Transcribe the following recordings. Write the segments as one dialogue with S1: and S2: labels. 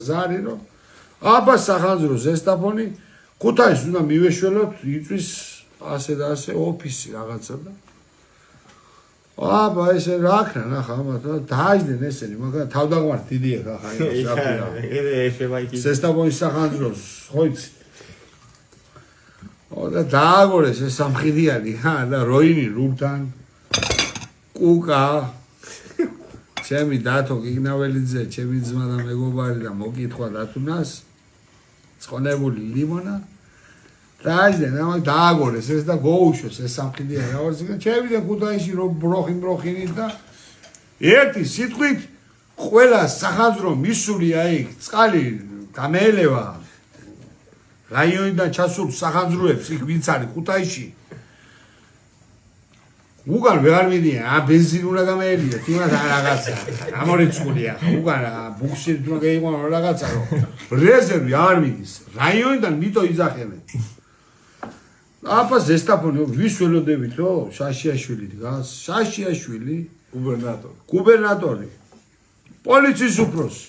S1: ზარი რომ აბა სახანძრო ზესტაფონი ქუთაისს უნდა მივეშველოთ იწვის ასე და ასე ოფისი რაღაცა და აბა ესე რა ქნა ნახა ამათო დააჯდნენ ესენი მაგრამ თავდაგვართ დიდია ხა იმას რა ქვია ზესტაფონის სახანძროს ხო იცი და დააგორეს ეს სამხიდიანი და როინი რუბთან კუკა ჩემი დათო გიგნაველიძე ჩემი ძმა და მეგობარი და მოკითხვა დათუნას ცხონებული ლიმონა დააჯდნენ ამას დააგორეს ეს და გოუშვეს ეს სამხიდიანი ავარზე ჩემი და ქუთაისში რო ბროხინი და ერთი სიტყვით ყველა სახანძრო მისული აი წყალი გამეელევა რაიონიდან ჩასულ სახანძროებს იქ ვინც არის ქუთაისში უგან ვერ მიდიან ა ბენზინი უნდა გამეელია თუნდაც რაღაცა ამორიცხულია უგან ბუქსი უნდა გაიყვანო რაღაცა რომ რეზერვი არ მიდის რაიონიდან მიტო იძახებენ აბა ზესტაფონი ვის ველოდებითო შაშიაშვილი დგას შაშიაშვილი გუბერნატორი პოლიციის უფროსი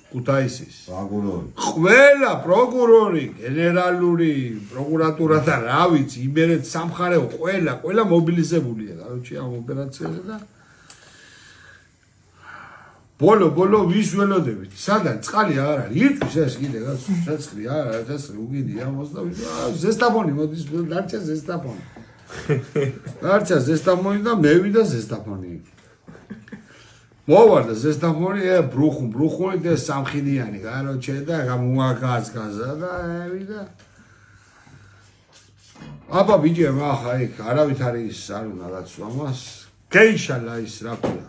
S1: ქუთაისის ყველა პროკურორი გენერალური პროკურატურა და რა ვიცი იმერეთ სამხარეო ყველა მობილიზებულია კაროჩი ამ ოპერაციაზე და ბოლო ვის ველოდებით სადან წყალი არ არის იწვის ეს კიდე ცეცხლი არ არის ეს უგიდია მოსდა ზესტაფონი მოდის დარჩა ზესტაფონი და მევიდა ზესტაფონი მოვარდა ზესტაფონი ბრუხუნი და სამხიდიანი კაროჩე და გამუაკაცკაზა და ევიდა აბა ბიჭებო ახლა იქ არავით არის არ უნდა გაცვა ამას გეიშალა ის რა ქვია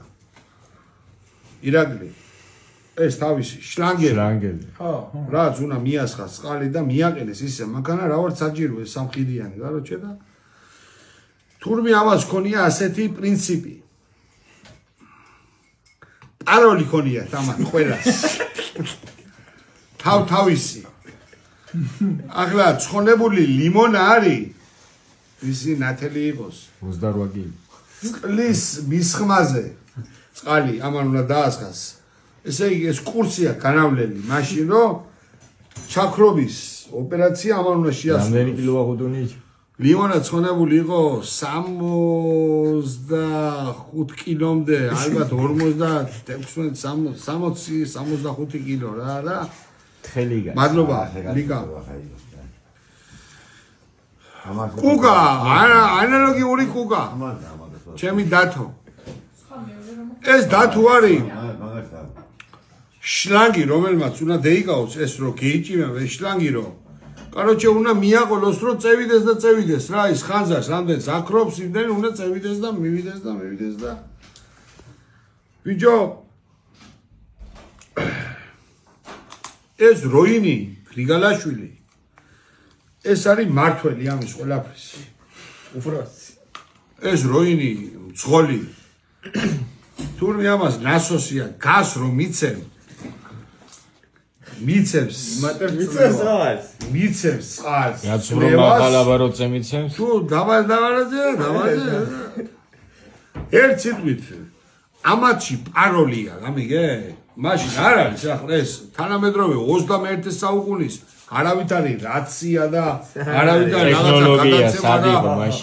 S1: ირაკლი ეს თავისი შლანგელი ხო რაც უნდა მიასხას წყალი და მიაყენეს ისე მანქანა რა ვარ საჭირო ეს სამხიდიანი კაროჩე და თურმე ამას ქონია ასეთი პრინციპი აროლი ქონია თამარ ყველას თავისი ახლა ცხონებული ლიმონა არის ისი ნათელი იყოს
S2: 28 კილი
S1: წყლის მისხმაზე წყალი ამან უნდა დაასხას ესე იგი ეს კურსია განავლელი მაშინ რომ ჩაქრობის ოპერაცია ამან უნდა შეასრულოს
S2: რამდენი კილოა ხუთუნი
S1: ლიმონა ცხონებული იყო 65 კილომდე ალბათ 65 კილო რა
S2: თხელიგა
S1: მადლობა ლიკა კუკა ანალოგიური კუკა ჩემი დათო ეს დათო არის შლანგი რომელმაც უნდა დაიკავოს ეს რო გეიჭიმება ეს შლანგი რო კაროჩე უნდა მიაყოლოს რომ წევიდეს რა ის ხანძარს რამდენს აკრობს იმდენ უნდა წევიდეს და მივიდეს და ბიჭო ეს როინი გრიგალაშვილი ეს არის მართველი ამის ყველაფრის უფროსი ეს როინი მძღოლი თურმე ამას ნასოსია გას რომ მიცემს წყალს
S2: გაცურო მაღალაბა როცა მიცემს
S1: თუ დავაზე ერთ სიტყვით ამათში პაროლია გამიგე მაშინ არ არის ახლა ეს თანამედროვე 21 საუკუნის არავით არის რაცია და არავით არის რაღაცა გადაცემა და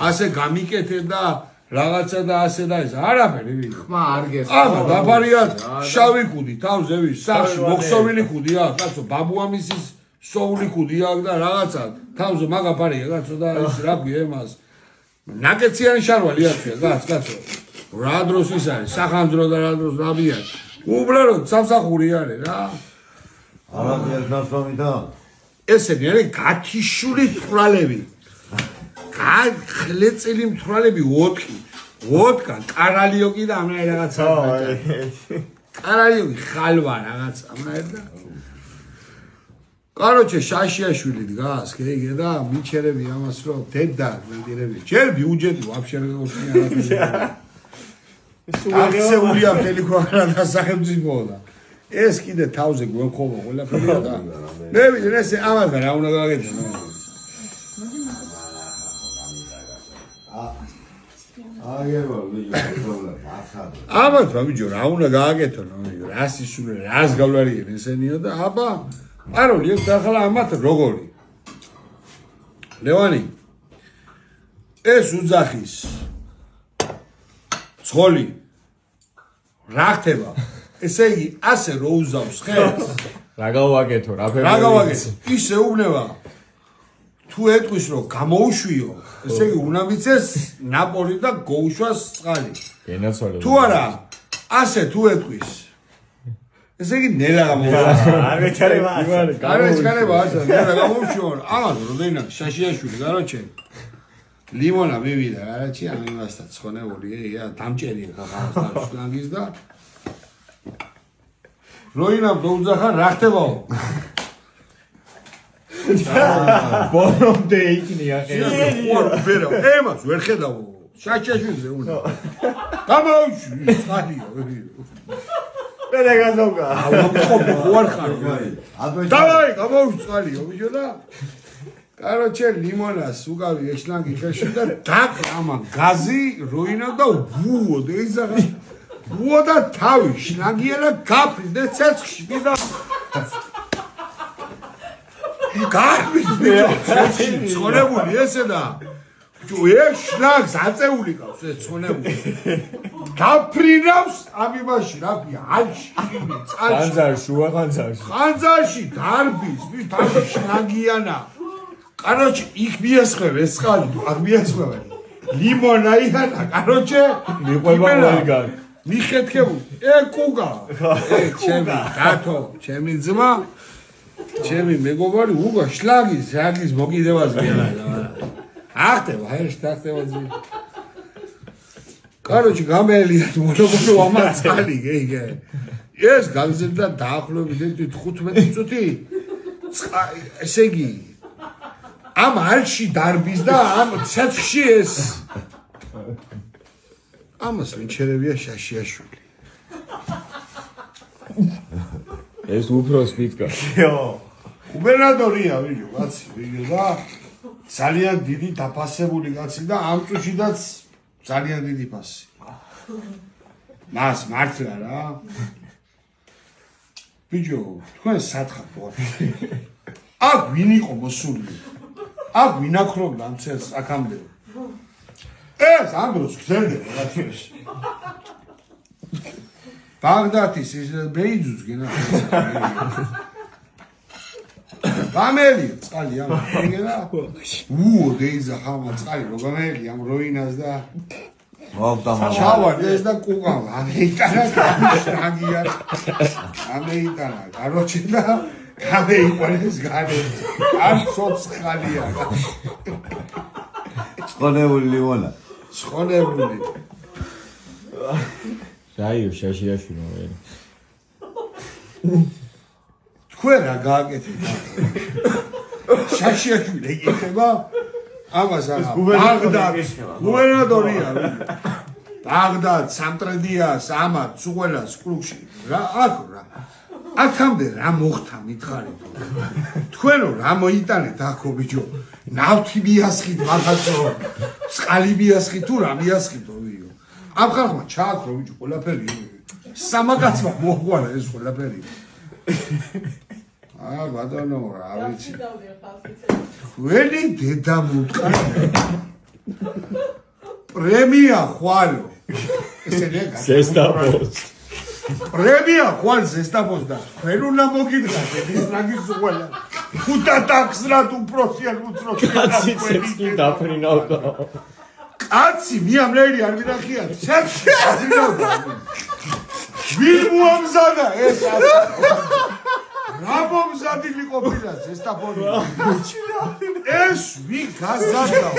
S1: ასე გამიკეთე და რაღაცა და ასე და ეს არაფერი ხმა არ გესწრაფვა აბა დაფარია შავი კუდი თავზე ვის სახში მოხსოვილი კუდი აქვს კაცო ბაბუამისის სოული კუდი აქვს და რაღაცა თავზე მაგაფარია კაცო და ის რა ქვია εμას ნაკეციანი შარვალი აქვს კაცო რა დროს ის არის სახანძრო და რა დროს რაბია უბრალოდ სამსახური არის რა
S3: არაფერს ნასვამიდა
S1: ესენი არის გათიშული თვალები ხლეწილი მთვრალები ვოდკა კარალიოკი და ამნაირ რაღაცა კარალიოკი ხალვა რაღაც ამნაირ და კაროჩე შაშიაშვილი დგას გეგე და მიჩერები ამას რომ დედა მენტირები ჯერ ბიუჯეტი ვაფშე არ აქცეულია მთელი ქვეყანა და სახელმწიფო და ეს კიდე თავზე გვემხობა ყველაფერი და მე ვიდრე ეს ამასგან რა უნდა გავაკეთო
S3: აგერვა ვიჯო ახალ
S1: აბა ბიჭო რა უნდა გააკეთო ნო რა სისულე რას გავლარიენ ესენიო და აბა პაროლი აქვს ახლა ამათ როგორი ლევანი ეს უძახის ცხოლი რა ხდება ესე იგი ასე რო უზავს ხელს
S2: რა გავაკეთო რა
S1: რა გავაკეთე ისე უბნება თუ ეტყვის რომ გამოუშვიო ესე იგი უნდა მიცეს ნაპოლი და გოუშვას წყალი
S2: გენაცვალე
S1: თუ არა ასე თუ ეტყვის ესე იგი ნელა გამოუშვიო
S4: არ ვეჩარება
S1: არა ეს კანება ასე ნელა გამოუშვიო ამას როდენა შაშიაშვილი გაროჩე ლიმონა მივიდა არაჩი ამ იმასთან ცხონებული ია დამჭერია ხახას შლანგის და როინა დაუძახა რა ხდებაო
S2: ბოლომდე იქნია
S1: უარ ვერა ემას ვერ ხედავო შაჭაშვილზე უნდა გამოუშვი წყალიო
S4: მე გაზოგა
S1: უარ ხარ
S3: აბა
S1: დავაი გამოუშვი წყალიო ბიჭო და კაროჩე ლიმონას უკავი ეშლანგი ხელში და დაკ ამა გაზი როინა და ვუო და იზაღა ვუო და თავი შლანგია და გაფრის და ცეცხლში და გაფრის ბიჭო ცხონებული ესე და ბიჭო ეს შლანგს აწეული ყავს ეს ცხონებული გაფრინავს ამ იმაში რა ქვია ალში წყალში
S2: ხანძარში შუა ხანძარში
S1: ხანძარში დარბის თავი შლანგიანა короче, их მიესხებ ეს წყალი, არ მიესხებ. ლიმონა იანა, короче,
S2: მიყვება ყველგან.
S1: მიხეთქებული. კუგა. ჩემი დათო, ჩემი ძმა, ჩემი მეგობარი უგა შლაგის, რაგის მოკიდებას გელა. ახტება, ეს ახტება ძი. короче, გამელია მონოპოლო ამას წყალი, გეიგე. ეს გაგზელდა დაახლოებით 15 წუთი. ესე იგი ამ ალში დარბის და ამ ცეცხლში ეს ამას ვინჩერებია შაშიაშვილი
S2: ეს უფრო სპიტკა
S1: გუბერნატორია ვიჯო კაცი ვიჯო და ძალიან დიდი დაფასებული კაცი და ამ წუთშიდაც ძალიან დიდი ფასი მას მართლა რა ვიჯო თქვენ სათხარ ვართ აქ ვინ იყო მოსული აქ ვინ აქრობდა ამ ცელს აქამდე ეს ამბროს გზელდება რაცის ბაღდათის ის ბეიძუს გენა გამელი წყალი ამ გენა უო დეიზა ხამა წყალი რო გამელი ამ როინას და
S3: მოვდამა
S1: ჩავარ ეს და კუგა ამეიტანა შაგია ამეიტანა გაროჩი და გამეიყვანეს გარე არ სოფს ხალია
S3: ცხონებული ლიმონა
S1: ცხონებული
S2: რაიო შაშიაშვილი მოვერი
S1: თქვენ რა გააკეთეთ შაშიაშვილი ეკითხება ამას არა ბაღდადის გუბერნატორია ბაღდად სამტრედიას ამათ სუყველას კრუგში რა აქ რა აქამდე რა მოხდა მითხარით თქვენო რა მოიტანეთ ახო ბიჭო ნავთი მიასხით მაგაცო წყალი მიასხით თუ რა მიასხითო ვიო ამ ხალხმა ჩააქრო ბიჭო ყველაფერი სამაგაცმა მოყვარა ეს ყველაფერი ბატონო რა ვიცი ველი დედა მუტყარა პრემია ხვალო ესენია
S2: სესტაპოს
S1: პრემია ხვალ ზესტაპოს და თქვენ უნდა მოგიდგათ ეს რაგის უყველა ხუთა ტაქსრად უპროსიან უცროს
S2: კაცი ცეცხლი დაფრინავდა
S1: კაცი მიამნერი არ მინახია ცეცხლი დაფრინავდა ვინ მოამზადა ეს რა მომზადილი ყოფილა ზესტაპონი ეს ვინ გაზარდა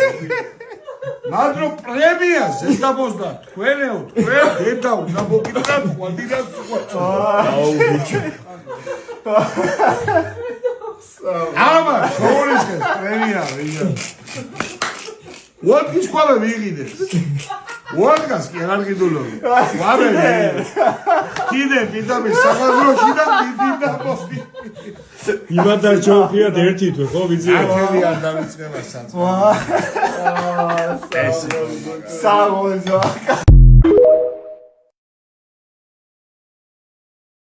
S1: მაგრამ პრემია ზესტაპოს და თქვენეო თქვენ დედა უნდა მოგიდგათ ყვადიდას
S2: აუ ბიჭო
S1: ამა შოურისკენ პრემია ვიღა ვოტკის ყოლა ვიღიდეს უადგას კი აღარ გიდულობ. ვაბერე. კიდე პიტამი საფაზროში და მიდიდა მოსდი.
S2: იმადარ ჩოქიად ერთი თვე ხო ვიცი?
S1: ათელი არ დავიწყება საწმო.
S4: საღონზო